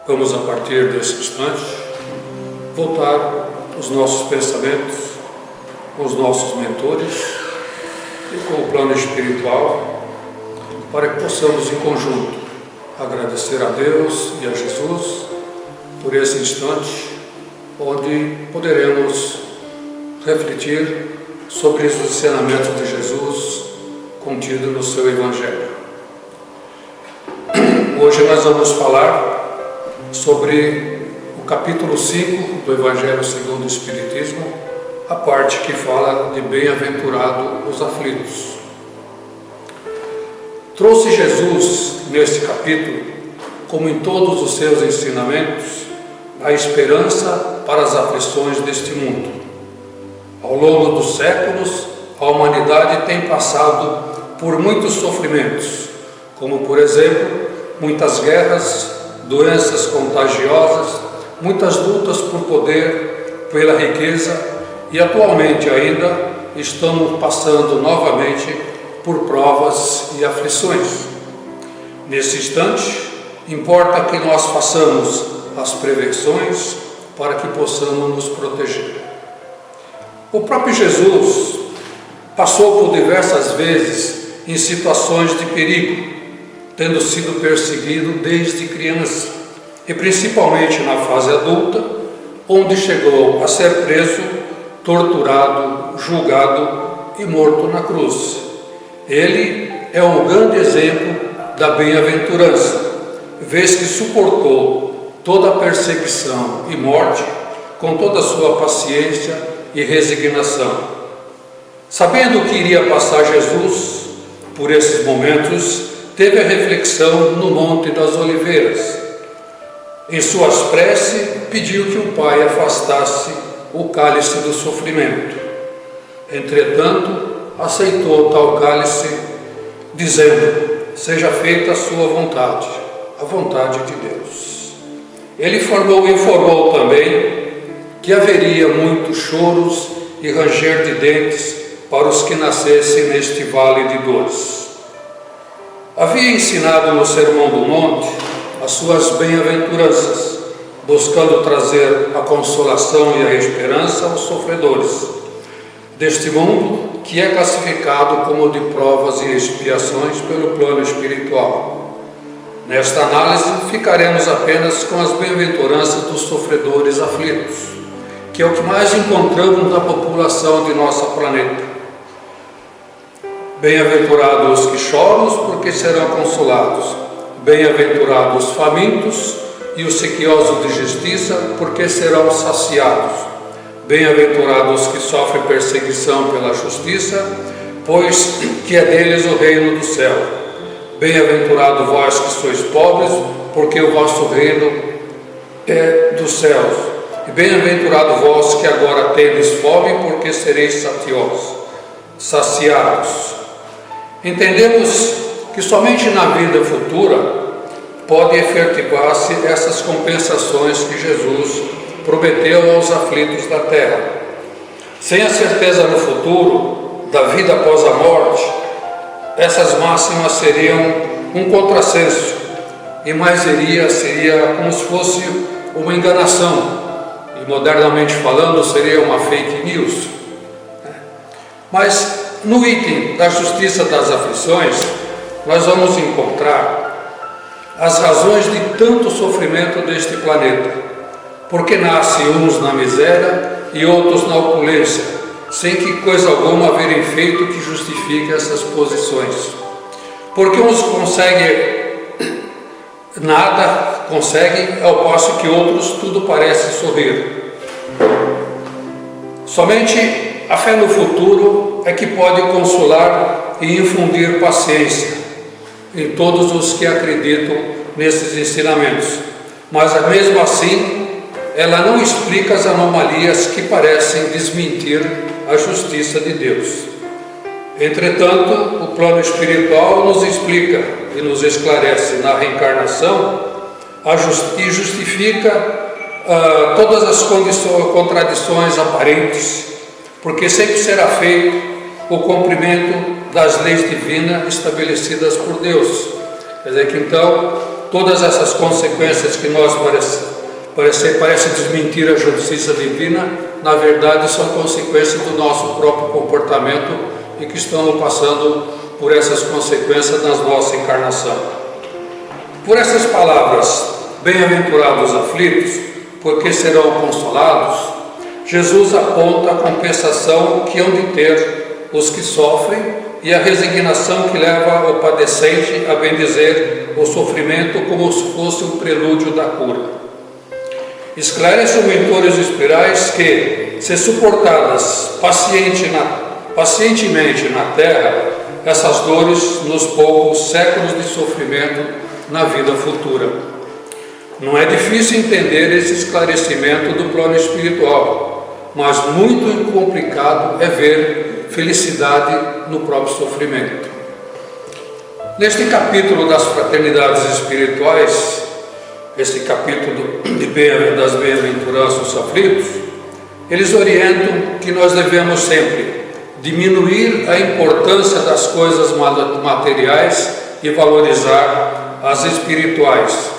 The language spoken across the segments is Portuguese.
Vamos, a partir desse instante, voltar os nossos pensamentos com os nossos mentores e com o plano espiritual, para que possamos em conjunto agradecer a Deus e a Jesus por esse instante onde poderemos refletir sobre os ensinamentos de Jesus contido no seu Evangelho. Hoje nós vamos falar sobre o capítulo 5 do Evangelho segundo o Espiritismo, a parte que fala de bem-aventurado os aflitos. Trouxe Jesus, neste capítulo, como em todos os seus ensinamentos, a esperança para as aflições deste mundo. Ao longo dos séculos, a humanidade tem passado por muitos sofrimentos, como, por exemplo, muitas guerras, doenças contagiosas, muitas lutas por poder, pela riqueza, e atualmente ainda estamos passando novamente por provas e aflições. Nesse instante, importa que nós façamos as prevenções para que possamos nos proteger. O próprio Jesus passou por diversas vezes em situações de perigo, tendo sido perseguido desde criança, e principalmente na fase adulta, onde chegou a ser preso, torturado, julgado e morto na cruz. Ele é um grande exemplo da bem-aventurança, vez que suportou toda a perseguição e morte com toda a sua paciência e resignação. Sabendo que iria passar Jesus por esses momentos, teve a reflexão no Monte das Oliveiras. Em suas preces, pediu que o Pai afastasse o cálice do sofrimento. Entretanto, aceitou tal cálice, dizendo: seja feita a sua vontade, a vontade de Deus. Ele informou também que haveria muitos choros e ranger de dentes para os que nascessem neste vale de dores. Havia ensinado no Sermão do Monte as suas bem-aventuranças, buscando trazer a consolação e a esperança aos sofredores deste mundo, que é classificado como de provas e expiações pelo plano espiritual. Nesta análise, ficaremos apenas com as bem-aventuranças dos sofredores aflitos, que é o que mais encontramos na população de nosso planeta. Bem-aventurados os que choram, porque serão consolados. Bem-aventurados os famintos e os sequiosos de justiça, porque serão saciados. Bem-aventurados os que sofrem perseguição pela justiça, pois que é deles o reino do céu. Bem-aventurado vós que sois pobres, porque o vosso reino é dos céus. E bem-aventurado vós que agora tendes fome, porque sereis saciados. Entendemos que somente na vida futura pode efetivar-se essas compensações que Jesus prometeu aos aflitos da terra. Sem a certeza no futuro da vida após a morte, essas máximas seriam um contrassenso, e mais seria como se fosse uma enganação, e modernamente falando seria uma fake news. Mas no item da justiça das aflições, nós vamos encontrar as razões de tanto sofrimento deste planeta, porque nascem uns na miséria e outros na opulência, sem que coisa alguma haverem feito que justifique essas posições. Porque uns nada conseguem, ao passo que outros tudo parece sorrir. Somente a fé no futuro é que pode consolar e infundir paciência em todos os que acreditam nesses ensinamentos. Mas mesmo assim, ela não explica as anomalias que parecem desmentir a justiça de Deus. Entretanto, o plano espiritual nos explica e nos esclarece na reencarnação e justifica todas as contradições aparentes, porque sempre será feito o cumprimento das leis divinas estabelecidas por Deus, Quer dizer que então, todas essas consequências que nós parece desmentir a justiça divina, na verdade são consequências do nosso próprio comportamento e que estamos passando por essas consequências na nossa encarnação. Por essas palavras, bem-aventurados os aflitos, porque serão consolados, Jesus aponta a compensação que hão de ter os que sofrem e a resignação que leva o padecente a bendizer o sofrimento como se fosse um prelúdio da cura. Esclarece os mentores espirais que, se suportadas pacientemente na terra, essas dores nos poucos séculos de sofrimento na vida futura. Não é difícil entender esse esclarecimento do plano espiritual, mas muito complicado é ver felicidade no próprio sofrimento. Neste capítulo das fraternidades espirituais, este capítulo das bem-aventuranças dos aflitos, eles orientam que nós devemos sempre diminuir a importância das coisas materiais e valorizar as espirituais.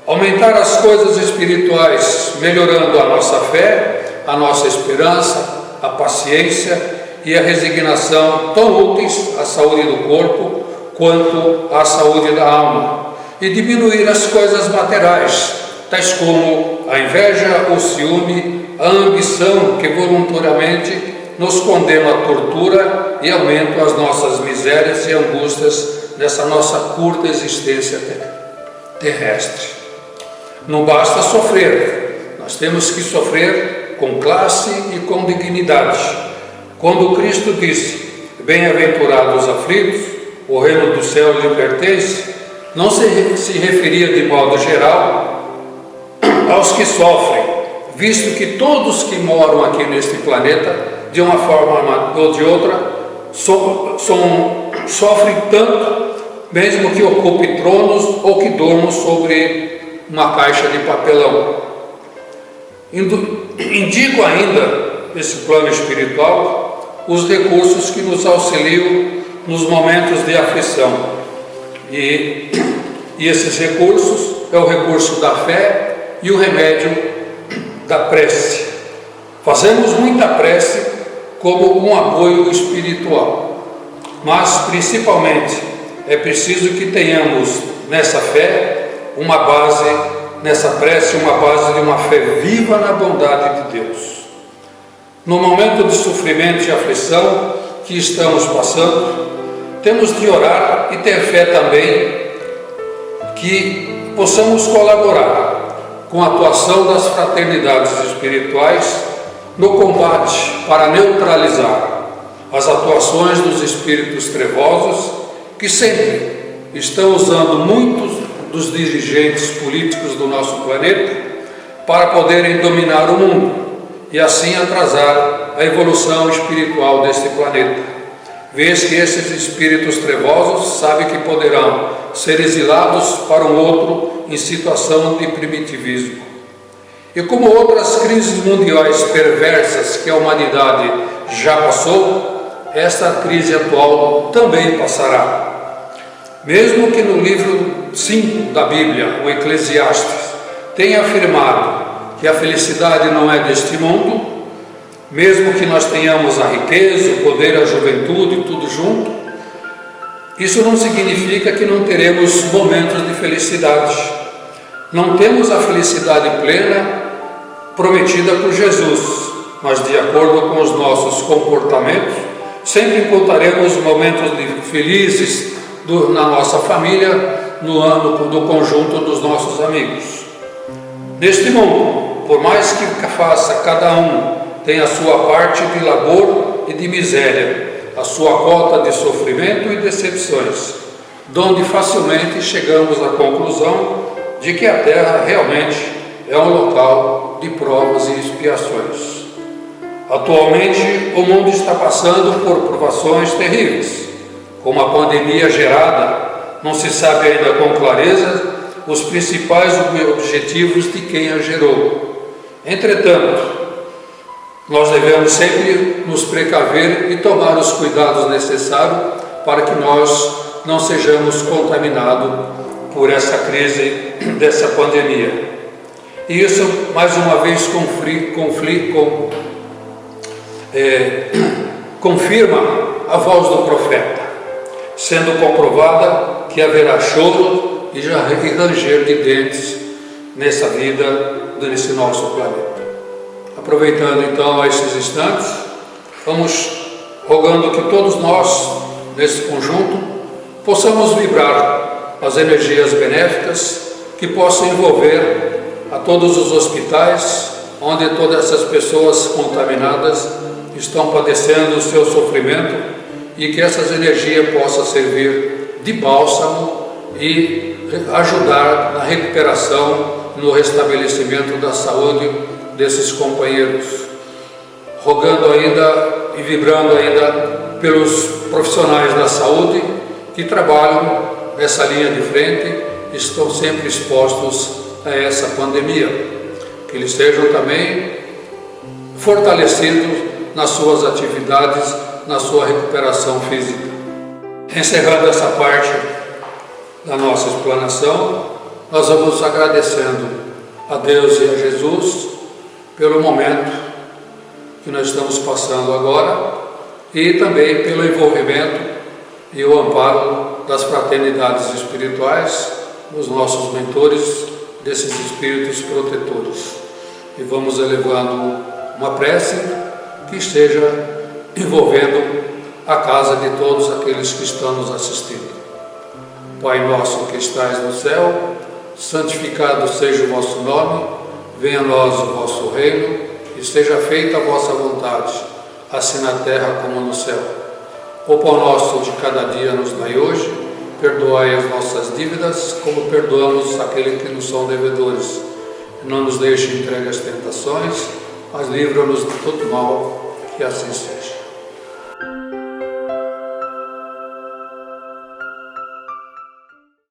Aumentar as coisas espirituais, melhorando a nossa fé, a nossa esperança, a paciência e a resignação, tão úteis à saúde do corpo quanto à saúde da alma, e diminuir as coisas materiais, tais como a inveja, o ciúme, a ambição que voluntariamente nos condena à tortura e aumentam as nossas misérias e angústias nessa nossa curta existência terrestre. Não basta sofrer, nós temos que sofrer com classe e com dignidade. Quando Cristo disse, bem-aventurados os aflitos, o reino dos céus lhe pertence, não se referia de modo geral aos que sofrem, visto que todos que moram aqui neste planeta, de uma forma ou de outra, sofrem tanto, mesmo que ocupe tronos ou que dormam sobre uma caixa de papelão. Indico ainda, nesse plano espiritual, os recursos que nos auxiliam nos momentos de aflição. E esses recursos é o recurso da fé e o remédio da prece. Fazemos muita prece como um apoio espiritual, mas principalmente é preciso que tenhamos nessa fé uma base, nessa prece, uma base de uma fé viva na bondade de Deus. No momento de sofrimento e aflição que estamos passando, temos de orar e ter fé também que possamos colaborar com a atuação das fraternidades espirituais no combate para neutralizar as atuações dos espíritos trevosos que sempre estão usando muitos dos dirigentes políticos do nosso planeta para poderem dominar o mundo e assim atrasar a evolução espiritual deste planeta. Vês que esses espíritos trevosos sabem que poderão ser exilados para um outro em situação de primitivismo. E como outras crises mundiais perversas que a humanidade já passou, esta crise atual também passará. Mesmo que no livro 5 da Bíblia, o Eclesiastes, tenha afirmado que a felicidade não é deste mundo, mesmo que nós tenhamos a riqueza, o poder, a juventude, tudo junto, isso não significa que não teremos momentos de felicidade. Não temos a felicidade plena prometida por Jesus, mas de acordo com os nossos comportamentos, sempre encontraremos momentos felizes na nossa família, no ano do conjunto dos nossos amigos. Neste mundo, por mais que faça cada um, tem a sua parte de labor e de miséria, a sua cota de sofrimento e decepções, donde facilmente chegamos à conclusão de que a Terra realmente é um local de provas e expiações. Atualmente, o mundo está passando por provações terríveis, como a pandemia gerada, não se sabe ainda com clareza os principais objetivos de quem a gerou. Entretanto, nós devemos sempre nos precaver e tomar os cuidados necessários para que nós não sejamos contaminados por essa crise dessa pandemia. E isso, mais uma vez, confirma a voz do profeta, sendo comprovada que haverá choro e ranger de dentes nessa vida, nesse nosso planeta. Aproveitando então esses instantes, vamos rogando que todos nós, nesse conjunto, possamos vibrar as energias benéficas que possam envolver a todos os hospitais, onde todas essas pessoas contaminadas estão padecendo o seu sofrimento, e que essas energias possam servir de bálsamo e ajudar na recuperação, no restabelecimento da saúde desses companheiros. Rogando ainda e vibrando ainda pelos profissionais da saúde que trabalham nessa linha de frente, estão sempre expostos a essa pandemia, que eles sejam também fortalecidos nas suas atividades, na sua recuperação física. Encerrando essa parte da nossa explanação, nós vamos agradecendo a Deus e a Jesus pelo momento que nós estamos passando agora e também pelo envolvimento e o amparo das fraternidades espirituais, dos nossos mentores, desses espíritos protetores. E vamos elevando uma prece que esteja envolvendo a casa de todos aqueles que estão nos assistindo. Pai nosso que estais no céu, santificado seja o vosso nome, venha a nós o vosso reino, e seja feita a vossa vontade, assim na terra como no céu. O pão nosso de cada dia nos dai hoje, perdoai as nossas dívidas, como perdoamos aqueles que nos são devedores. E não nos deixe entregue às tentações, mas livra-nos de todo mal, que assim seja.